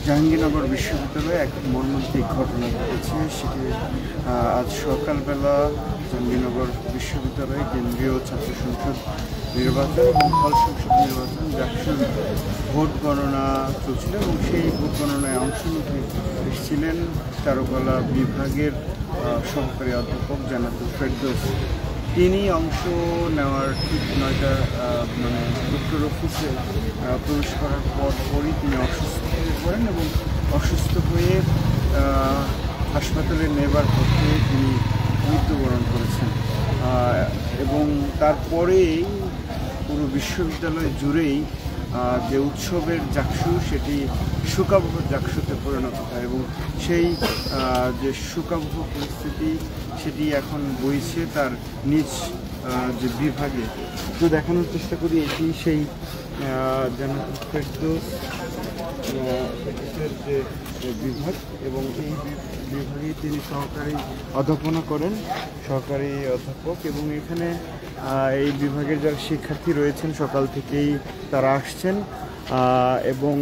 জাহাঙ্গীরনগর বিশ্ববিদ্যালয়ে এক মর্মান্তিক ঘটনা ঘটেছে। সেটি আজ সকালবেলা জাহাঙ্গীরনগর বিশ্ববিদ্যালয়ে কেন্দ্রীয় ছাত্র সংসদ নির্বাচন এবং হল সংসদ নির্বাচন জাকসুর ভোট গণনা চলছিল এবং সেই ভোট গণনায় অংশ নিতে এসেছিলেন চারুকলা বিভাগের সহকারী অধ্যাপক জান্নাতুল ফেরদৌস। তিনি অংশ নেওয়ার ঠিক 9টার ডক্টর অফিসে প্রবেশ করার পরই তিনি অসুস্থ হয়ে পড়েন এবং অসুস্থ হয়ে হাসপাতালে নেবার পথে তিনি মৃত্যুবরণ করেছেন এবং তারপরেই পুরো বিশ্ববিদ্যালয় জুড়েই যে উৎসবের জাকসু সেটি শোকাবহ জাকসুতে পরিণত হয় এবং সেই যে শোকাবহ পরিস্থিতি সেটি এখন বইছে তার নিজ যে বিভাগে। তো দেখানোর চেষ্টা করি এটি সেই জান্নাতুল ফেরদৌস যে বিভাগ এবং এই বিভাগে তিনি সহকারী অধ্যাপনা করেন, সহকারী অধ্যাপক। এবং এখানে এই বিভাগের যারা শিক্ষার্থী রয়েছেন সকাল থেকেই তারা আসছেন এবং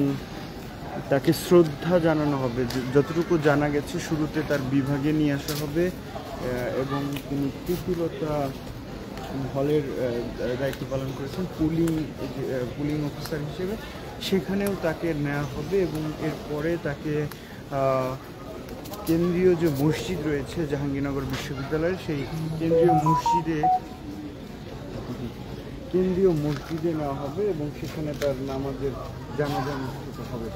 তাকে শ্রদ্ধা জানানো হবে। যতটুকু জানা গেছে শুরুতে তার বিভাগে নিয়ে আসা হবে এবং তিনি প্রীতিলতা হলের দায়িত্ব পালন করেছেন পুলিং অফিসার হিসেবে, সেখানেও তাকে নেওয়া হবে এবং এরপরে তাকে কেন্দ্রীয় যে মসজিদ রয়েছে জাহাঙ্গীরনগর বিশ্ববিদ্যালয়ের সেই কেন্দ্রীয় মসজিদে নেওয়া হবে এবং সেখানে তার নামাজের জানাজা অনুষ্ঠিত হবে।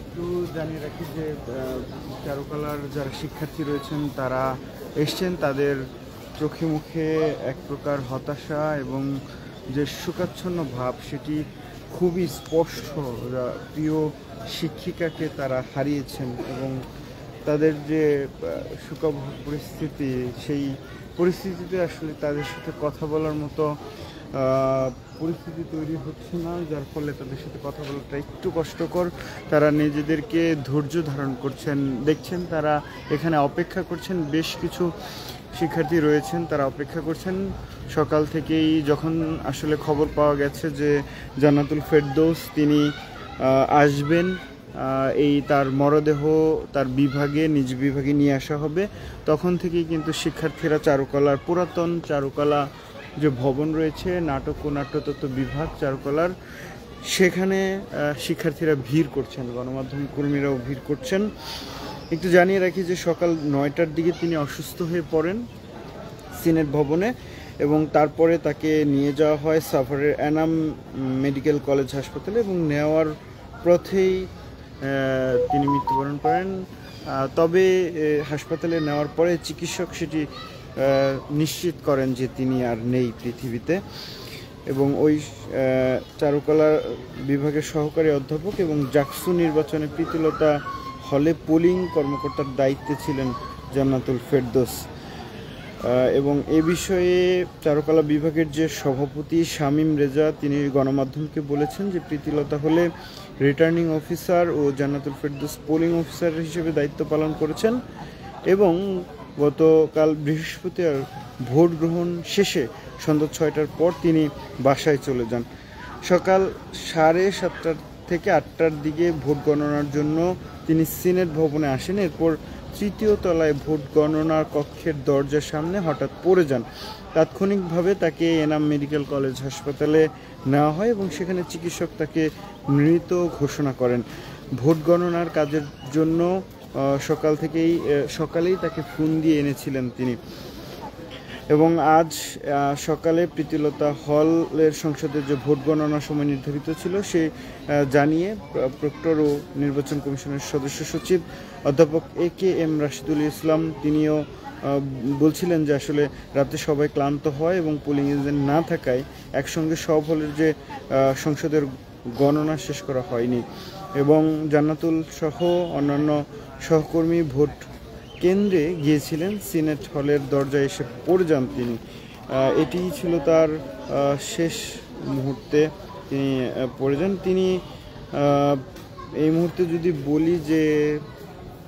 একটু জানিয়ে রাখি যে চারুকলার যারা শিক্ষার্থী রয়েছেন তারা এসছেন, তাদের চোখে মুখে এক প্রকার হতাশা এবং যে শোকাচ্ছন্ন ভাব সেটি খুবই স্পষ্ট। প্রিয় শিক্ষিকাকে তারা হারিয়েছেন এবং তাদের যে শোকাবহ পরিস্থিতি, সেই পরিস্থিতিতে আসলে তাদের সাথে কথা বলার মতো পরিস্থিতি তৈরি হচ্ছে না, যার ফলে তাদের সাথে কথা বলাটা একটু কষ্টকর। তারা নিজেদেরকে ধৈর্য ধারণ করছেন, দেখছেন তারা এখানে অপেক্ষা করছেন। বেশ কিছু শিক্ষার্থী রয়েছেন তারা অপেক্ষা করছেন সকাল থেকেই। যখন আসলে খবর পাওয়া গেছে যে জান্নাতুল ফেরদৌস তিনি আসবেন, এই তার মরদেহ তার নিজ বিভাগে নিয়ে আসা হবে, তখন থেকেই কিন্তু শিক্ষার্থীরা চারুকলার পুরাতন চারুকলা যে ভবন রয়েছে নাটক ও নাট্যতত্ত্ব বিভাগ চারুকলার, সেখানে শিক্ষার্থীরা ভিড় করছেন, গণমাধ্যম কর্মীরাও ভিড় করছেন। একটু জানিয়ে রাখি যে সকাল 9টার দিকে তিনি অসুস্থ হয়ে পড়েন সিনেট ভবনে এবং তারপরে তাকে নিয়ে যাওয়া হয় সাভারের এনাম মেডিকেল কলেজ হাসপাতালে এবং নেওয়ার পথেই তিনি মৃত্যুবরণ করেন। তবে হাসপাতালে নেওয়ার পরে চিকিৎসক সেটি নিশ্চিত করেন যে তিনি আর নেই পৃথিবীতে এবং ওই চারুকলা বিভাগের সহকারী অধ্যাপক এবং জাকসু নির্বাচনে প্রীতিলতা হলে পোলিং কর্মকর্তার দায়িত্বে ছিলেন জান্নাতুল ফেরদৌস। এবং এ বিষয়ে চারুকলা বিভাগের যে সভাপতি শামীম রেজা তিনি গণমাধ্যমকে বলেছেন যে প্রীতিলতা হলে রিটার্নিং অফিসার ও জান্নাতুল ফেরদৌস পোলিং অফিসার হিসেবে দায়িত্ব পালন করেছেন এবং গতকাল বৃহস্পতিবার ভোট গ্রহণ শেষে সন্ধ্যা 6টার পর তিনি বাসায় চলে যান। সকাল 7:30 থেকে 8টার দিকে ভোট গণনার জন্য তিনি সিনেট ভবনে আসেন। এরপর তৃতীয় তলায় ভোট গণনার কক্ষের দরজার সামনে হঠাৎ পড়ে যান। তাৎক্ষণিকভাবে তাকে এনাম মেডিকেল কলেজ হাসপাতালে নেওয়া হয় এবং সেখানে চিকিৎসক তাকে মৃত ঘোষণা করেন। ভোট গণনার কাজের জন্য সকালেই তাকে ফোন দিয়ে এনেছিলেন তিনি এবং আজ সকালে প্রীতিলতা হলের সংসদের যে ভোট গণনার সময় নির্ধারিত ছিল সে জানিয়ে প্রক্টর ও নির্বাচন কমিশনের সদস্য সচিব অধ্যাপক AKM রাশিদুল ইসলাম তিনিও বলছিলেন যে আসলে রাতে সবাই ক্লান্ত হয় এবং পোলিং এজেন্ট না থাকায় একসঙ্গে সব হলের যে সংসদের গণনা শেষ করা হয়নি এবং জান্নাতুল সহ অন্যান্য সহকর্মী ভোট কেন্দ্রে গিয়েছিলেন। সিনেট হলের দরজায় এসে পড়ে যান তিনি। এটি ছিল তার শেষ মুহূর্তে তিনি পড়ে যান। তিনি এই মুহূর্তে যদি বলি যে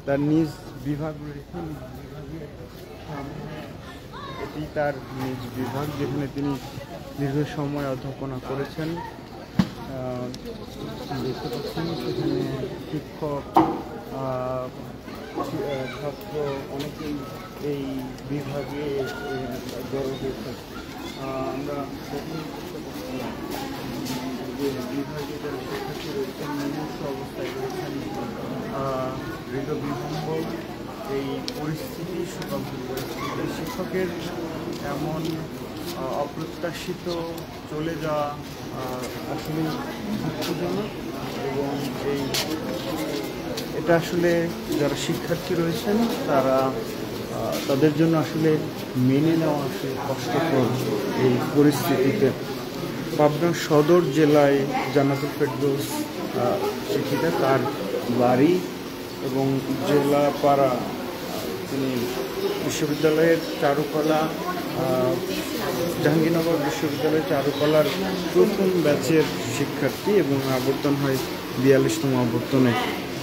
তার নিজ বিভাগ রয়েছে, এটি তার নিজ বিভাগ যেখানে তিনি দীর্ঘ সময় অধ্যাপনা করেছেন। দেখতে পাচ্ছেন সেখানে শিক্ষক, ছাত্র অনেকেই এই বিভাগে জড়ো হয়েছে। আমরা যে বিভাগে যারা শিক্ষার্থী রয়েছেন নিজস্ব অবস্থায় রয়েছেন, হৃদবিভম্বল এই পরিস্থিতি শিক্ষকের এমন অপ্রত্যাশিত চলে যাওয়া আসলে দুঃখজনক, এবং এটা আসলে যারা শিক্ষার্থী রয়েছেন তাদের জন্য আসলে মেনে নেওয়া আসলে কষ্টকর এই পরিস্থিতিতে। পাবনা সদর জেলায় জান্নাতুল ফেরদৌস শিক্ষিকা, তার বাড়ি এবং জেলাপাড়া, তিনি বিশ্ববিদ্যালয়ের চারুকলা, জাহাঙ্গীরনগর বিশ্ববিদ্যালয়ের চারুকলার প্রথম ব্যাচের শিক্ষার্থী এবং আবর্তন হয় 42তম আবর্তনে,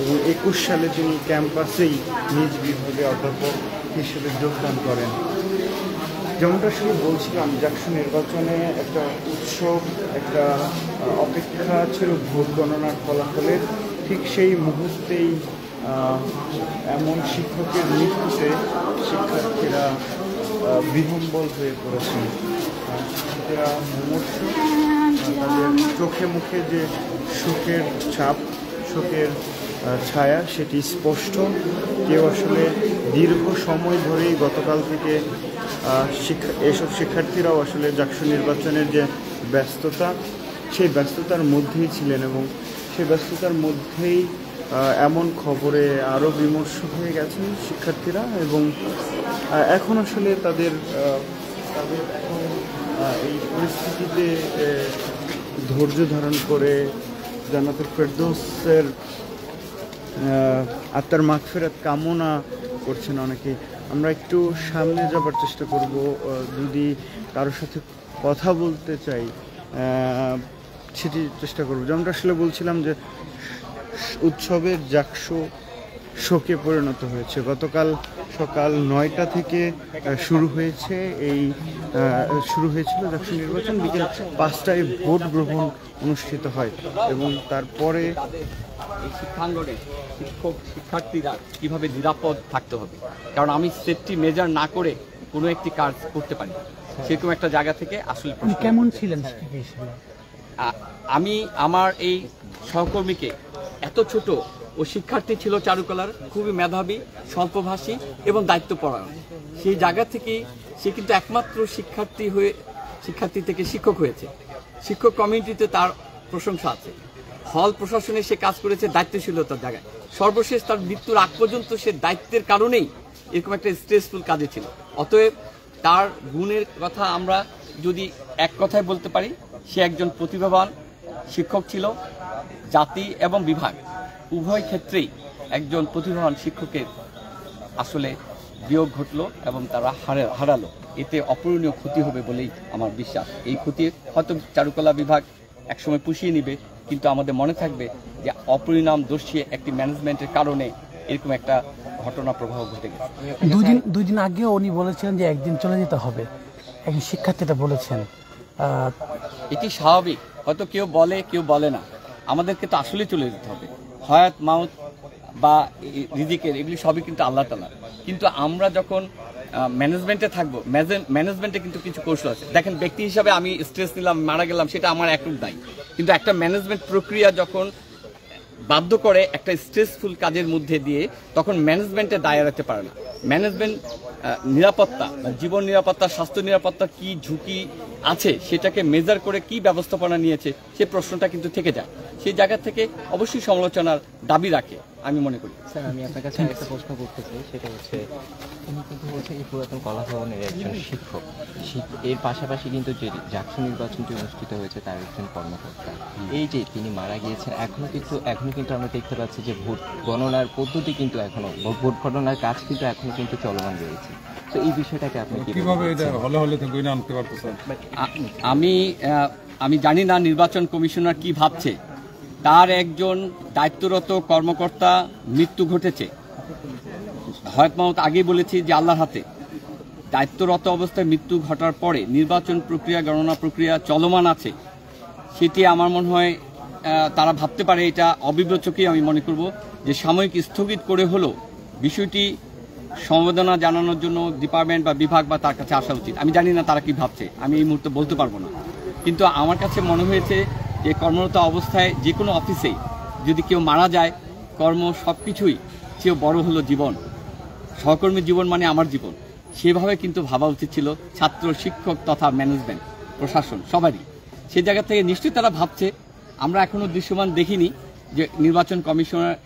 এবং 21 সালে তিনি ক্যাম্পাসেই নিজ বিভাগে অধ্যাপক হিসেবে যোগদান করেন। যেমনটা আসলে বলছিলাম, জাকসু নির্বাচনে একটা উৎসব, একটা অপেক্ষা ছিল ভোট গণনার ফলাফলের। ঠিক সেই মুহূর্তেই এমন শিক্ষকের মৃত্যুতে শিক্ষার্থীরা বিহ্বল হয়ে পড়েছেন। শিক্ষার্থীরা মুমূর্ষ, তাদের চোখে মুখে যে শোকের ছাপ, শোকের ছায়া, সেটি স্পষ্ট। কেউ আসলে দীর্ঘ সময় ধরেই গতকাল থেকে এসব শিক্ষার্থীরাও আসলে জাকসু নির্বাচনের যে ব্যস্ততা, সেই ব্যস্ততার মধ্যেই ছিলেন, এবং সেই ব্যস্ততার মধ্যেই এমন খবরে আরও বিমর্ষ হয়ে গেছেন শিক্ষার্থীরা, এবং এখন আসলে তাদের এখন এই পরিস্থিতিতে ধৈর্য ধারণ করে জান্নাতুল ফেরদৌসের আত্মার মাগফিরাত কামনা করছেন অনেকেই। আমরা একটু সামনে যাবার চেষ্টা করব, যদি কারোর সাথে কথা বলতে চাই সেটি চেষ্টা করব। যেমনটা আসলে বলছিলাম যে উৎসবের জাকসু শোকে পরিণত হয়েছে। গতকাল সকাল 9টা থেকে শুরু হয়েছিল জাকসু নির্বাচন। বিকেল 5টায় ভোট গ্রহণ অনুষ্ঠিত হয়, এবং তারপরে এই শিক্ষাঙ্গনে শিক্ষার্থীরা কিভাবে নিরাপদ থাকতে হবে, কারণ আমি সেফটি মেজার না করে কোনো একটি কাজ করতে পারি, সেরকম একটা জায়গা থেকে আসলে কেমন ছিলেন আমি আমার এই সহকর্মীকে, এত ছোট ও শিক্ষার্থী ছিল চারুকলার, খুবই মেধাবী, স্বল্পভাষী এবং দায়িত্বপরায়ণ, সেই জায়গা থেকে সে কিন্তু একমাত্র শিক্ষার্থী থেকে শিক্ষক হয়েছে। শিক্ষক কমিউনিটিতে তার প্রশংসা আছে। হল প্রশাসনে সে কাজ করেছে দায়িত্বশীলতার জায়গায়। সর্বশেষ তার মৃত্যুর আগ পর্যন্ত সে দায়িত্বের কারণেই এরকম একটা স্ট্রেসফুল কাজে ছিল। অতএব তার গুণের কথা আমরা যদি এক কথায় বলতে পারি, সে একজন প্রতিভাবান শিক্ষক ছিল। জাতি এবং বিভাগ উভয় ক্ষেত্রেই একজন প্রতিভাবান শিক্ষকের আসলে বিয়োগ ঘটলো এবং তারা হারালো। এতে অপূরণীয় ক্ষতি হবে বলেই আমার বিশ্বাস। এই ক্ষতি হয়তো চারুকলা বিভাগ একসময় পুষিয়ে নিবে, কিন্তু আমাদের মনে থাকবে যে অপরিণামদর্শী একটি ম্যানেজমেন্টের কারণে এরকম একটা ঘটনা প্রবাহ ঘটে গেছে। দুই দিন আগেও উনি বলেছিলেন যে একদিন চলে যেতে হবে, একজন শিক্ষার্থীটা বলেছেন। এটি স্বাভাবিক, হয়তো কেউ বলে কেউ বলে না। আমাদেরকে তো আসলে চলে যেতে হবে। হায়াত মাউত বা রিজিকের এগুলি সবই কিন্তু আল্লাহ তাআলা। কিন্তু আমরা যখন ম্যানেজমেন্টে থাকবো, ম্যানেজমেন্টে কিন্তু কিছু কৌশল আছে। দেখেন, ব্যক্তি হিসাবে আমি স্ট্রেস নিলাম, মারা গেলাম, সেটা আমার একরূপ দায়ী। কিন্তু একটা ম্যানেজমেন্ট প্রক্রিয়া যখন বাধ্য করে একটা স্ট্রেসফুল কাজের মধ্যে দিয়ে, তখন ম্যানেজমেন্টে দায় এড়াতে পারে না। ম্যানেজমেন্ট নিরাপত্তা, জীবন নিরাপত্তা, স্বাস্থ্য নিরাপত্তা কি ঝুঁকি আছে সেটাকে মেজার করে কি ব্যবস্থাপনা নিয়েছে, সে প্রশ্নটা কিন্তু থেকে যায়। সেই জায়গা থেকে অবশ্যই সমালোচনার দাবি রাখে আমি মনে করি। স্যার, আমি আপনার কাছে একটা প্রশ্ন করতে চাই, সেটা হচ্ছে উনি কিন্তু হচ্ছে এই পুরাতন কলা ভবনের একজন শিক্ষক, এর পাশাপাশি কিন্তু যে জাকসু নির্বাচনটি অনুষ্ঠিত হয়েছে তার একজন কর্মকর্তা। এই যে তিনি মারা গিয়েছেন, এখনো কিন্তু আমরা দেখতে পাচ্ছি যে ভোট গণনার পদ্ধতি কিন্তু ভোট গণনার কাজ কিন্তু এখনো কিন্তু চলমান রয়েছে। তো এই বিষয়টাকে আপনি কিভাবে আনতে পারতেছেন? আমি জানি না নির্বাচন কমিশনার কি ভাবছে। তার একজন দায়িত্বরত কর্মকর্তা মৃত্যু ঘটেছে। হয়ত মাউত আগেই বলেছি যে আল্লাহর হাতে। দায়িত্বরত অবস্থায় মৃত্যু ঘটার পরে নির্বাচন প্রক্রিয়া, গণনা প্রক্রিয়া চলমান আছে। সেটি আমার মনে হয় তারা ভাবতে পারে এটা অবিবেচকেই আমি মনে করব যে সাময়িক স্থগিত করে হলেও বিষয়টি সমবেদনা জানানোর জন্য ডিপার্টমেন্ট বা বিভাগ বা তার কাছে আসা উচিত। আমি জানি না তারা কি ভাবছে, আমি এই মুহূর্তে বলতে পারবো না, কিন্তু আমার কাছে মনে হয়েছে যে কর্মরত অবস্থায় যে কোনো অফিসেই যদি কেউ মারা যায়, কর্ম সব কিছুই চেয়ে বড় হলো জীবন, সহকর্মীর জীবন মানে আমার জীবন, সেভাবে কিন্তু ভাবা উচিত ছিল ছাত্র, শিক্ষক তথা ম্যানেজমেন্ট, প্রশাসন সবারই। সেই জায়গা থেকে নিশ্চয়ই তারা ভাবছে। আমরা এখনও দৃশ্যমান দেখিনি যে নির্বাচন কমিশনার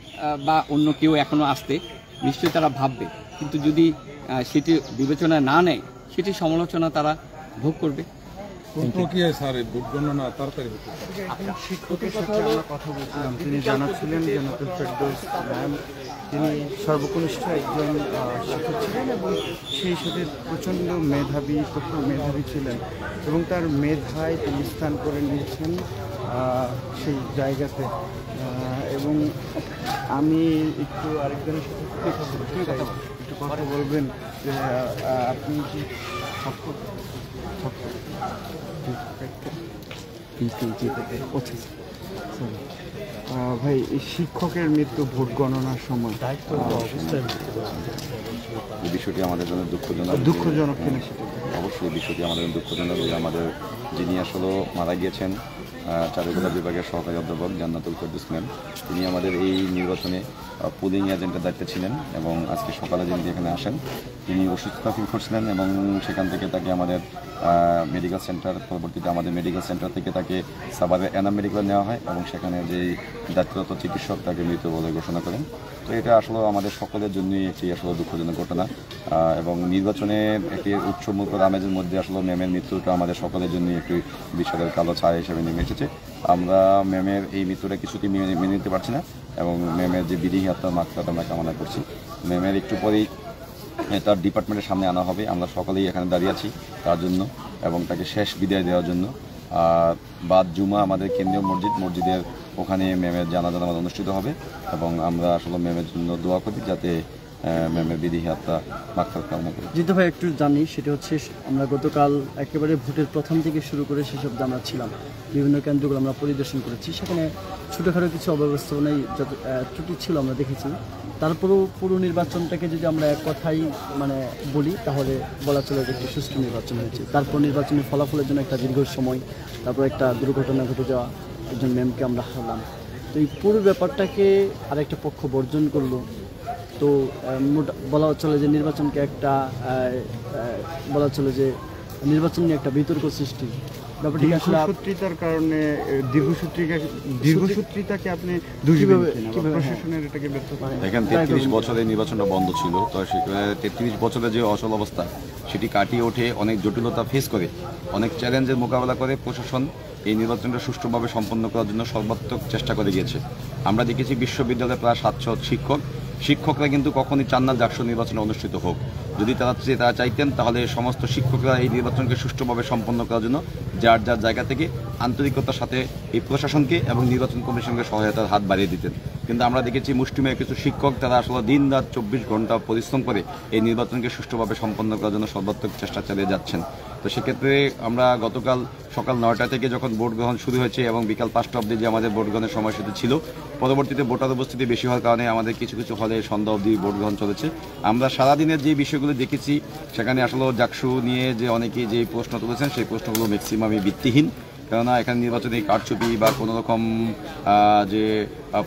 বা অন্য কেউ এখনও আসতে, নিশ্চয়ই তারা ভাববে, কিন্তু যদি সেটি বিবেচনায় না নেয় সেটি সমালোচনা তারা ভোগ করবে। কোন প্রক্রিয়ায় স্যার এই ভোট গণনা তাড়াতাড়ি হতে পারে? আপনার শিক্ষকের সাথে আমরা কথা বলছিলাম, তিনি জানাচ্ছিলেন যে নতুন ফেরদৌস ম্যাম তিনি সর্বকনিষ্ঠ একজন শিক্ষক ছিলেন এবং সেই সাথে প্রচণ্ড মেধাবী, প্রখর মেধাবী ছিলেন এবং তার মেধায় তিনি স্থান করে নিয়েছেন সেই জায়গাতে। এবং আমি একটু আরেকজনের সাথে কথা বলতে চাই, একটু কথা বলবেন যে আপনি কি ভাই, এই শিক্ষকের মৃত্যু ভোট গণনার সময় এই বিষয়টি আমাদের জন্য দুঃখজনক কিনা সেটা অবশ্যই বিষয়টি আমাদের জন্য দুঃখজনক। আমাদের যিনি আসলে মারা গিয়েছেন চারুকলা বিভাগের সহকারী অধ্যাপক জান্নাতুল ফেরদৌস ম্যাম, তিনি আমাদের এই নির্বাচনে পোলিং এজেন্টের দায়িত্বে ছিলেন এবং আজকে সকালে যিনি এখানে আসেন তিনি অসুস্থতা ফিল করছিলেন এবং সেখান থেকে তাকে আমাদের মেডিকেল সেন্টার, পরবর্তীতে আমাদের মেডিকেল সেন্টার থেকে তাকে সাভারের এনাম মেডিকেলে নেওয়া হয় এবং সেখানে যে দায়িত্বরত চিকিৎসক তাকে মৃত বলে ঘোষণা করেন। তো এটা আসলে আমাদের সকলের জন্যই একটি আসলে দুঃখজনক ঘটনা এবং নির্বাচনের একটি উৎসবমুখর আমেজের মধ্যে আসলে ম্যামের মৃত্যুটা আমাদের সকলের জন্যই একটি বিষয়ের কালো ছায়া হিসেবে নেমে এসেছে। আমরা ম্যামের এই মৃত্যুটা কিছুতেই মেনে নিতে পারছি না এবং ম্যামের যে বিদেহী আত্মার মাত্রাটা আমরা কামনা করছি। ম্যামের একটু পরেই তার ডিপার্টমেন্টের সামনে আনা হবে, আমরা সকলেই এখানে দাঁড়িয়ে আছি তার জন্য এবং তাকে শেষ বিদায় দেওয়ার জন্য। বাদ জুমা আমাদের কেন্দ্রীয় মসজিদের ওখানে ম্যামের জানাজা নামাজ অনুষ্ঠিত হবে এবং আমরা আসলে ম্যামের জন্য দোয়া করি যাতে ম্যামের বিদেহী আত্মা মাগফিরাত কামনা করি। জিতু ভাই, একটু জানি সেটা হচ্ছে আমরা গতকাল একেবারে ভোটের প্রথম থেকে শুরু করে সেসব আমরা ছিলাম, বিভিন্ন কেন্দ্রগুলো আমরা পরিদর্শন করেছি, সেখানে ছোটোখাটো কিছু অব্যবস্থাপনায় যত ত্রুটি ছিল আমরা দেখেছি। তারপরেও পুরো নির্বাচনটাকে যদি আমরা এক কথাই বলি তাহলে বলা চলে যে একটি সুষ্ঠু নির্বাচন হয়েছে। তারপর নির্বাচনের ফলাফলের জন্য একটা দীর্ঘ সময়, তারপর একটা দুর্ঘটনা ঘটে যাওয়া, একজন ম্যামকে আমরা হারলাম। তো এই পুরো ব্যাপারটাকে আরেকটা পক্ষ বর্জন করলো। তো বলা চলে যে নির্বাচনকে একটা বলা চলে যে নির্বাচন নিয়ে একটা বিতর্ক সৃষ্টি। ব্যাপারটি আসলে দীর্ঘসূত্রিতার কারণে দীর্ঘসূত্রিতাকে আপনি প্রশাসনের এটাকে ব্যর্থ করেন। দেখেন 33 বছরে নির্বাচনটা বন্ধ ছিল, তো সেখানে 33 বছরের যে অচল অবস্থা সেটি কাটিয়ে ওঠে অনেক জটিলতা ফেস করে, অনেক চ্যালেঞ্জের মোকাবেলা করে প্রশাসন এই নির্বাচনটা সুষ্ঠুভাবে সম্পন্ন করার জন্য সর্বাত্মক চেষ্টা করে গিয়েছে। আমরা দেখেছি বিশ্ববিদ্যালয়ে প্রায় 700 শিক্ষকরা কিন্তু কখনই চান না জাকসু নির্বাচন অনুষ্ঠিত হোক। যদি তারা চাইতেন তাহলে সমস্ত শিক্ষকরা এই নির্বাচনকে সুষ্ঠুভাবে সম্পন্ন করার জন্য যার যার জায়গা থেকে আন্তরিকতার সাথে এই প্রশাসনকে এবং নির্বাচন কমিশনকে সহায়তার হাত বাড়িয়ে দিতেন। কিন্তু আমরা দেখেছি মুষ্টিমেয় কিছু শিক্ষক তারা আসলে দিন রাত 24 ঘন্টা পরিশ্রম করে এই নির্বাচনকে সুষ্ঠুভাবে সম্পন্ন করার জন্য সর্বাত্মক চেষ্টা চালিয়ে যাচ্ছেন। তো সেক্ষেত্রে আমরা গতকাল সকাল 9টা থেকে যখন ভোট গ্রহণ শুরু হয়েছে এবং বিকাল 5টা অবধি যে আমাদের ভোট গ্রহণের সময়সূচি ছিল, পরবর্তীতে ভোটার উপস্থিতি বেশি হওয়ার কারণে আমাদের কিছু কিছু হলে সন্ধ্যা অবধি ভোট গ্রহণ চলেছে। আমরা সারাদিনের যে বিষয়গুলো দেখেছি সেখানে আসলে জাকসু নিয়ে যে অনেকেই যে প্রশ্ন তুলেছেন সেই প্রশ্নগুলো ম্যাক্সিমামই ভিত্তিহীন, কেননা এখানে নির্বাচনী কারচুপি বা কোনো রকম যে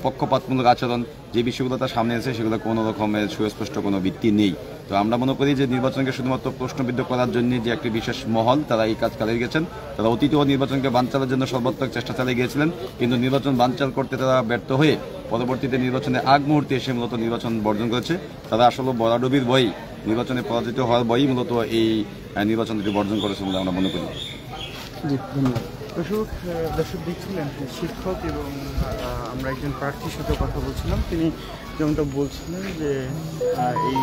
পক্ষপাতমূলক আচরণ যে বিষয়গুলো তার সামনে এসেছে সেগুলো কোনো রকমের সুস্পষ্ট কোনো ভিত্তি নেই। তো আমরা মনে করি যে নির্বাচনকে শুধুমাত্র প্রশ্নবিদ্ধ করার জন্য যে একটি বিশেষ মহল তারা এই কাজ চালিয়ে গেছেন। তারা অতীতেও নির্বাচনকে বানচালের জন্য সর্বাত্মক চেষ্টা চালিয়ে গিয়েছিলেন, কিন্তু নির্বাচন বানচাল করতে তারা ব্যর্থ হয়ে পরবর্তীতে নির্বাচনের আগ মুহূর্তে এসে মূলত নির্বাচন বর্জন করেছে। তারা আসলে বরাডবির ভয়ই, নির্বাচনে পরাজিত হওয়ার ভয়ই মূলত এই নির্বাচনটি বর্জন করেছে বলে আমরা মনে করি। জি, ধন্যবাদ। দর্শক দেখছিলেন শিক্ষক এবং আমরা একজন প্রার্থীর সাথে কথা বলছিলাম, তিনি যেমনটা বলছিলেন যে এই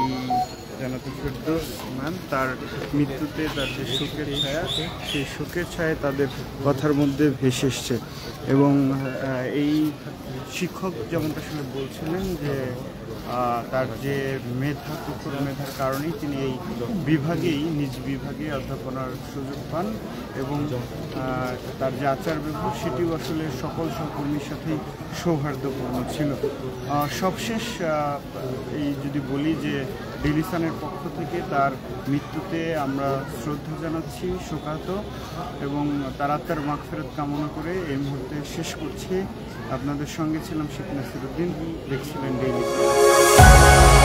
জানাতুল ফেরদৌস ম্যাম, তার মৃত্যুতে তার যে শোকের ছায়া, সেই শোকের ছায়া তাদের কথার মধ্যে ভেসে এসছে। এবং এই শিক্ষক যেমনটা আসলে বলছিলেন যে তার যে মেধা, প্রখর মেধার কারণেই তিনি এই বিভাগেই, নিজ বিভাগে অধ্যাপনার সুযোগ পান এবং তার যে আচার ব্যবহার সেটিও আসলে সকল সহকর্মীর সাথেই সৌহার্দ্যপূর্ণ ছিল। সবশেষ এই যদি বলি যে ডেইলি সানের পক্ষ থেকে তার মৃত্যুতে আমরা শ্রদ্ধা জানাচ্ছি, শোকাহত, এবং তার আত্মার মাগফিরাত কামনা করে এই মুহূর্তে শেষ করছি। আপনাদের সঙ্গে ছিলাম শেখ নাসিরউদ্দিন, দেখছিলেন ডেইলি সান।